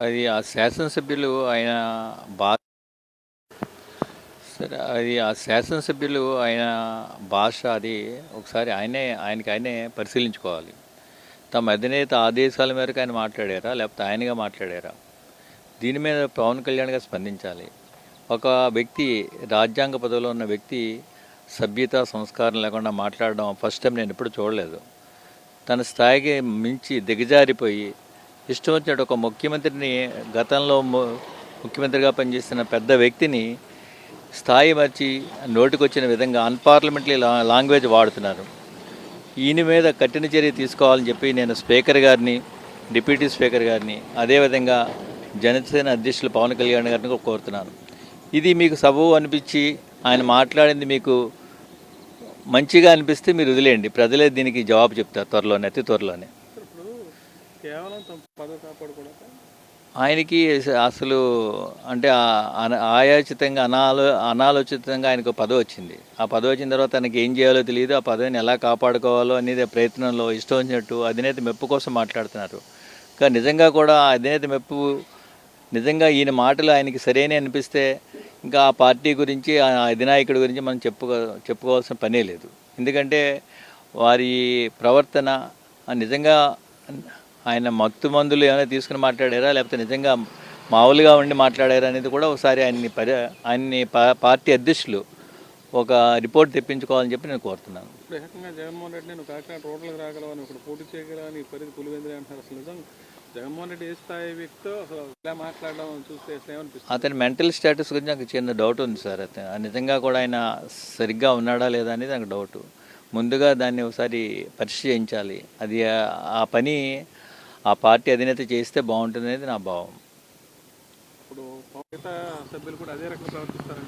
అది ఆ శాసనసభ్యులు ఆయన భా సరే అది ఆ శాసనసభ్యులు ఆయన భాష అది ఒకసారి ఆయనకి ఆయనే పరిశీలించుకోవాలి. తమ అధినేత ఆదేశాల మేరకు ఆయన మాట్లాడారా? లేకపోతే ఆయనగా మాట్లాడారా? దీని మీద పవన్ కళ్యాణ్ గారు స్పందించాలి. ఒక వ్యక్తి రాజ్యాంగ పదవిలో ఉన్న వ్యక్తి సభ్యత, సంస్కారం లేకుండా మాట్లాడడం ఫస్ట్ టైం నేను ఎప్పుడు చూడలేదు. తన స్థాయికి మించి దిగజారిపోయి ఇష్టం వచ్చినట్టు ఒక ముఖ్యమంత్రిని గతంలో ముఖ్యమంత్రిగా పనిచేసిన పెద్ద వ్యక్తిని స్థాయి మర్చి నోటికొచ్చిన విధంగా అన్పార్లమెంటరీ లాంగ్వేజ్ వాడుతున్నారు. ఈయన మీద కఠిన చర్య తీసుకోవాలని చెప్పి నేను స్పీకర్ గారిని, డిప్యూటీ స్పీకర్ గారిని, అదేవిధంగా జనసేన అధ్యక్షులు పవన్ కళ్యాణ్ గారిని కూడా కోరుతున్నాను. ఇది మీకు సబబు అనిపించి ఆయన మాట్లాడింది మీకు మంచిగా అనిపిస్తే మీరు వదిలేయండి. ప్రజలే దీనికి జవాబు చెప్తారు త్వరలోనే, అతి త్వరలోనే. ఆయనకి అసలు అంటే ఆయాచితంగా అనాలోచితంగా ఆయనకు పదవి వచ్చింది. ఆ పదవి వచ్చిన తర్వాత తనకి ఏం చేయాలో తెలియదు. ఆ పదవిని ఎలా కాపాడుకోవాలో అనేది ప్రయత్నంలో ఇష్టం వచ్చినట్టు అధినేత మెప్పు కోసం మాట్లాడుతున్నారు. కానీ నిజంగా కూడా అధినేత మెప్పు నిజంగా ఈయన మాటలు ఆయనకి సరైన అనిపిస్తే ఇంకా ఆ పార్టీ గురించి, ఆ అధినాయకుడి గురించి మనం చెప్పుకోవాల్సిన పనే లేదు. ఎందుకంటే వారి ప్రవర్తన నిజంగా ఆయన మత్తు మందులు ఏమైనా తీసుకుని మాట్లాడారా, లేకపోతే నిజంగా మామూలుగా ఉండి మాట్లాడారా అనేది కూడా ఒకసారి ఆయన్ని పార్టీ అధ్యక్షులు ఒక రిపోర్ట్ తెప్పించుకోవాలని చెప్పి నేను కోరుతున్నాను. జగన్మోహన్ రెడ్డి నేను కాకినాడ రోడ్లకు రాగలవని ఒకటి పోటీ చేయగలని పరిధి పులివెందులు అంటారు. అసలు నిజంగా జగన్మోహన్ రెడ్డి ఏ స్థాయి వ్యక్తితో అసలు ఇలా మాట్లాడడం చూస్తే ఏమనిపిస్తుంది? అతని మెంటల్ స్టేటస్ గురించి నాకు చిన్న డౌట్ ఉంది సార్. నిజంగా కూడా ఆయన సరిగ్గా ఉన్నాడా లేదా అనేది నాకు డౌట్. ముందుగా దాన్ని ఒకసారి పరిశీలించాలి. అది ఆ పని ఆ పార్టీ అధినేత చేస్తే బాగుంటుంది అనేది నా భావం.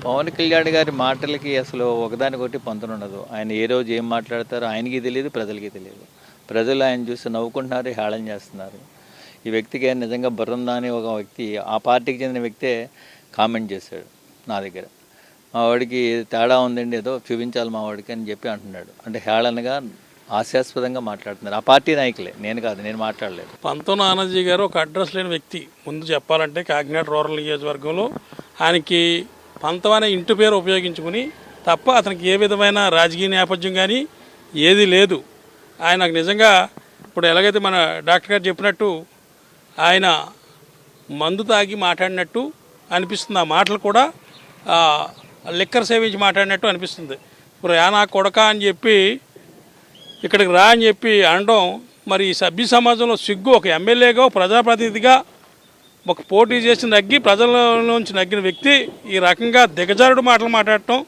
పవన్ కళ్యాణ్ గారి మాటలకి అసలు ఒకదానికొకటి పొంతన ఉండదు. ఆయన ఏ రోజు ఏం మాట్లాడతారో ఆయనకి తెలియదు, ప్రజలకి తెలియదు. ప్రజలు ఆయన చూసి నవ్వుకుంటున్నారు, హేళన చేస్తున్నారు. ఈ వ్యక్తికి నిజంగా బుర్రందా అని ఒక వ్యక్తి, ఆ పార్టీకి చెందిన వ్యక్తే కామెంట్ చేశాడు నా దగ్గర. మా వాడికి తేడా ఉందండి, ఏదో చూపించాలి మా వాడికి అని చెప్పి అంటున్నాడు. అంటే హేళనగా, హాస్యాస్పదంగా మాట్లాడుతున్నారు. ఆ పార్టీ నాయకులే, నేను కాదు, నేను మాట్లాడలేదు. పంతం ఆనందజీ గారు ఒక అడ్రస్ లేని వ్యక్తి. ముందు చెప్పాలంటే కాకినాడ రూరల్ నియోజకవర్గంలో ఆయనకి పంతం అనే ఇంటి పేరు ఉపయోగించుకుని తప్ప అతనికి ఏ విధమైన రాజకీయ నేపథ్యం కానీ ఏది లేదు. ఆయనకు నిజంగా ఇప్పుడు ఎలాగైతే మన డాక్టర్ గారు చెప్పినట్టు ఆయన మందు తాగి మాట్లాడినట్టు అనిపిస్తుంది. ఆ మాటలు కూడా లిక్కర్ సేవించి మాట్లాడినట్టు అనిపిస్తుంది. ఇప్పుడు యానా కొడక అని చెప్పి ఇక్కడికి రా అని చెప్పి అనడం మరి సభ్య సమాజంలో సిగ్గు. ఒక ఎమ్మెల్యేగా, ప్రజాప్రతినిధిగా ఒక పోటీ చేసి నగ్గి ప్రజల్లోంచి నగ్గిన వ్యక్తి ఈ రకంగా దిగజారుడు మాటలు మాట్లాడటం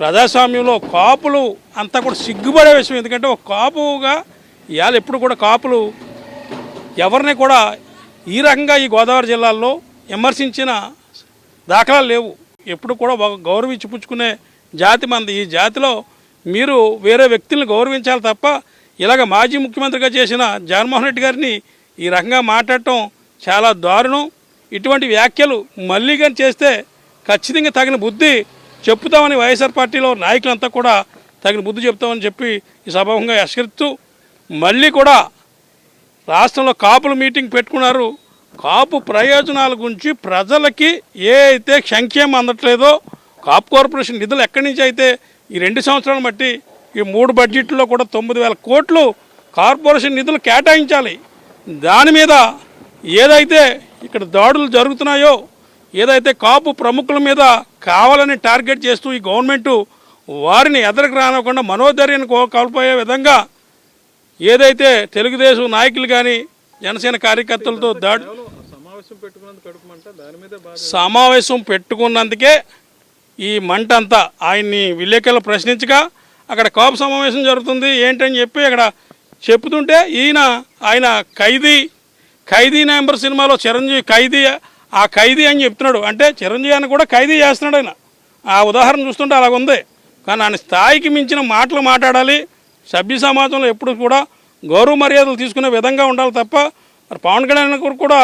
ప్రజాస్వామ్యంలో కాపులు అంతా కూడా సిగ్గుపడే విషయం. ఎందుకంటే ఒక కాపుగా ఇవాళ ఎప్పుడు కూడా కాపులు ఎవరిని కూడా ఈ రకంగా ఈ గోదావరి జిల్లాల్లో విమర్శించిన దాఖలాలు లేవు. ఎప్పుడు కూడా గౌరవించి పుచ్చుకునే జాతి మంది. ఈ జాతిలో మీరు వేరే వ్యక్తులను గౌరవించాలి తప్ప ఇలాగ మాజీ ముఖ్యమంత్రిగా చేసిన జగన్మోహన్ రెడ్డి గారిని ఈ రకంగా మాట్లాడటం చాలా దారుణం. ఇటువంటి వ్యాఖ్యలు మళ్ళీ కానీ చేస్తే ఖచ్చితంగా తగిన బుద్ధి చెప్తామని వైఎస్ఆర్ పార్టీలో నాయకులంతా కూడా తగిన బుద్ధి చెప్తామని చెప్పి ఈ సభాముఖంగా హెచ్చరిస్తూ, మళ్ళీ కూడా రాష్ట్రంలో కాపులు మీటింగ్ పెట్టుకున్నారు. కాపు ప్రయోజనాల గురించి ప్రజలకి ఏ అయితే సంక్షేమం అందట్లేదో, కాపు కార్పొరేషన్ నిధులు ఎక్కడి నుంచి అయితే ఈ 2 సంవత్సరాలు బట్టి ఈ 3 బడ్జెట్లో కూడా 9,000 కోట్లు కార్పొరేషన్ నిధులు కేటాయించాలి. దాని మీద ఏదైతే ఇక్కడ దాడులు జరుగుతున్నాయో, ఏదైతే కాపు ప్రముఖుల మీద కావాలని టార్గెట్ చేస్తూ ఈ గవర్నమెంటు వారిని ఎదరికి రానివ్వకుండా మనోధైర్యాన్ని కోల్పోయే విధంగా ఏదైతే తెలుగుదేశం నాయకులు కానీ జనసేన కార్యకర్తలతో సమావేశం పెట్టుకున్నందుకే ఈ మంట అంతా. ఆయన్ని విలేకరులు ప్రశ్నించగా అక్కడ కాపు సమావేశం జరుగుతుంది ఏంటని చెప్పి అక్కడ చెప్తుంటే ఆయన ఖైదీ నెంబర్ సినిమాలో చిరంజీవి ఖైదీ, ఆ ఖైదీ అని చెప్తున్నాడు. అంటే చిరంజీవి అని కూడా ఖైదీ చేస్తున్నాడు ఆయన. ఆ ఉదాహరణ చూస్తుంటే అలాగుంది. కానీ ఆయన స్థాయికి మించిన మాటలు మాట్లాడాలి. సభ్య సమాజంలో ఎప్పుడు కూడా గౌరవ మర్యాదలు తీసుకునే విధంగా ఉండాలి తప్ప మరి పవన్ కళ్యాణ్ కూడా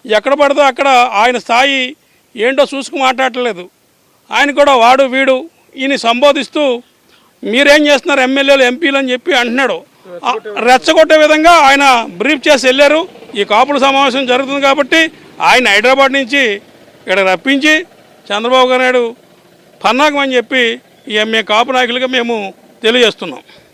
ఎక్కడ పడితే అక్కడ ఆయన స్థాయి ఏంటో చూసుకు మాట్లాడలేదు. ఆయన కూడా వాడు వీడు ఈయన సంబోధిస్తూ మీరేం చేస్తున్నారు ఎమ్మెల్యేలు ఎంపీలు అని చెప్పి అంటున్నాడు. రెచ్చగొట్టే విధంగా ఆయన బ్రీఫ్ చేసి వెళ్ళారు. ఈ కాపుల సమావేశం జరుగుతుంది కాబట్టి ఆయన హైదరాబాద్ నుంచి ఇక్కడ రప్పించి చంద్రబాబు నాయుడు పన్నాకమని చెప్పి మేము కాపు నాయకులుగా మేము తెలియజేస్తున్నాం.